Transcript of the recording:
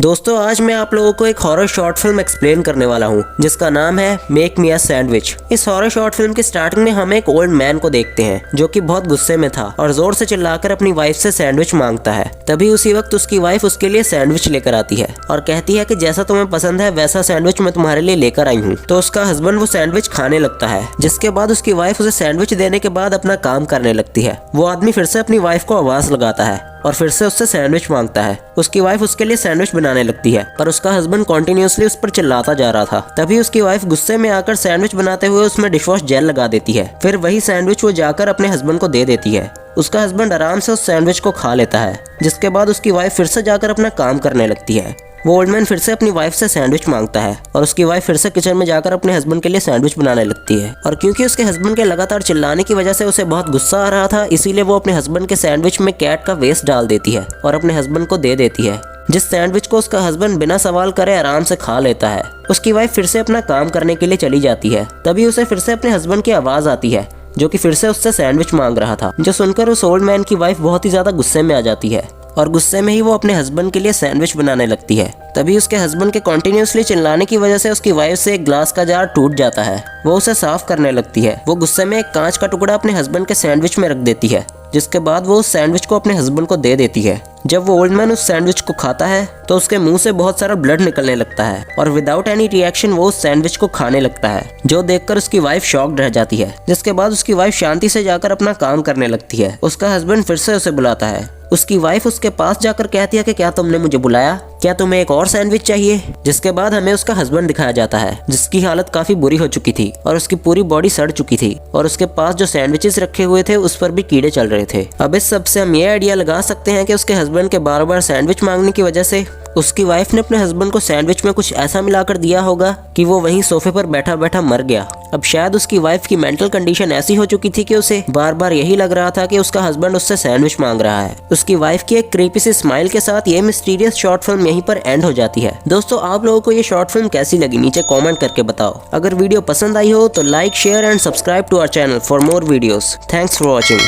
दोस्तों आज मैं आप लोगों को एक हॉरर शॉर्ट फिल्म एक्सप्लेन करने वाला हूँ जिसका नाम है मेक मी अ सैंडविच। इस हॉरर शॉर्ट फिल्म की स्टार्टिंग में हम एक ओल्ड मैन को देखते हैं जो कि बहुत गुस्से में था और जोर से चिल्लाकर अपनी वाइफ से सैंडविच मांगता है। तभी उसी वक्त उसकी वाइफ उसके लिए सैंडविच लेकर आती है और कहती है कि जैसा तुम्हें पसंद है वैसा सैंडविच मैं तुम्हारे लिए लेकर आई हूँ। तो उसका हस्बैंड वो सैंडविच खाने लगता है, जिसके बाद उसकी वाइफ उसे सैंडविच देने के बाद अपना काम करने लगती है। वो आदमी फिर से अपनी वाइफ को आवाज लगाता है और फिर से उससे सैंडविच मांगता है। उसकी वाइफ उसके लिए सैंडविच बनाने लगती है पर उसका हस्बैंड कॉन्टिन्यूसली उस पर चिल्लाता जा रहा था। तभी उसकी वाइफ गुस्से में आकर सैंडविच बनाते हुए उसमें डिशवॉश जेल लगा देती है। फिर वही सैंडविच वो जाकर अपने हस्बैंड को दे देती है। उसका हस्बैंड आराम से उस सैंडविच को खा लेता है, जिसके बाद उसकी वाइफ फिर से जाकर अपना काम करने लगती है। वो ओल्ड मैन फिर से अपनी वाइफ से सैंडविच मांगता है और उसकी वाइफ फिर से किचन में जाकर अपने हस्बैंड के लिए सैंडविच बनाने लगती है। और क्योंकि उसके हस्बैंड के लगातार चिल्लाने की वजह से उसे बहुत गुस्सा आ रहा था, इसीलिए वो अपने हस्बैंड के सैंडविच में कैट का वेस्ट डाल देती है और अपने हस्बैंड को दे देती है, जिस सैंडविच को उसका हस्बैंड बिना सवाल करे आराम से खा लेता है। उसकी वाइफ फिर से अपना काम करने के लिए चली जाती है। तभी उसे फिर से अपने हस्बैंड की आवाज आती है जो कि फिर से उससे सैंडविच मांग रहा था, जो सुनकर उस ओल्ड मैन की वाइफ बहुत ही ज्यादा गुस्से में आ जाती है और गुस्से में ही वो अपने हस्बैंड के लिए सैंडविच बनाने लगती है। तभी उसके हस्बैंड के कॉन्टिन्यूसली चिल्लाने की वजह से उसकी वाइफ से एक ग्लास का जार टूट जाता है। वो उसे साफ करने लगती है। वो गुस्से में एक कांच का टुकड़ा अपने हस्बैंड के सैंडविच में रख देती है, जिसके बाद वो उस सैंडविच को अपने हस्बैंड को दे देती है। जब वो ओल्ड मैन उस सैंडविच को खाता है तो उसके मुंह से बहुत सारा ब्लड निकलने लगता है और विदाउट एनी रिएक्शन वो उस सैंडविच को खाने लगता है, जो देखकर उसकी वाइफ शॉक्ड रह जाती है। जिसके बाद उसकी वाइफ शांति से जाकर अपना काम करने लगती है। उसका हस्बैंड फिर से उसे बुलाता है। उसकी वाइफ उसके पास जाकर कहती है कि क्या तुमने मुझे बुलाया, क्या तुम्हें एक और सैंडविच चाहिए। जिसके बाद हमें उसका हस्बैंड दिखाया जाता है, जिसकी हालत काफी बुरी हो चुकी थी और उसकी पूरी बॉडी सड़ चुकी थी और उसके पास जो सैंडविचेस रखे हुए थे उस पर भी कीड़े चल रहे थे। अब इस सब से हम ये आइडिया लगा सकते हैं कि उसके हस्बैंड के बार बार सैंडविच मांगने की वजह से उसकी वाइफ ने अपने हस्बैंड को सैंडविच में कुछ ऐसा मिलाकर दिया होगा कि वो वहीं सोफे पर बैठा बैठा मर गया। अब शायद उसकी वाइफ की मेंटल कंडीशन ऐसी हो चुकी थी कि उसे बार बार यही लग रहा था कि उसका हस्बैंड उससे सैंडविच मांग रहा है। उसकी वाइफ की एक क्रीपी सी स्माइल के साथ ये मिस्टीरियस शॉर्ट फिल्म यहीं पर एंड हो जाती है। दोस्तों आप लोगों को ये शॉर्ट फिल्म कैसी लगी नीचे कमेंट करके बताओ। अगर वीडियो पसंद आई हो तो like, share and subscribe to our channel for more videos. Thanks for watching.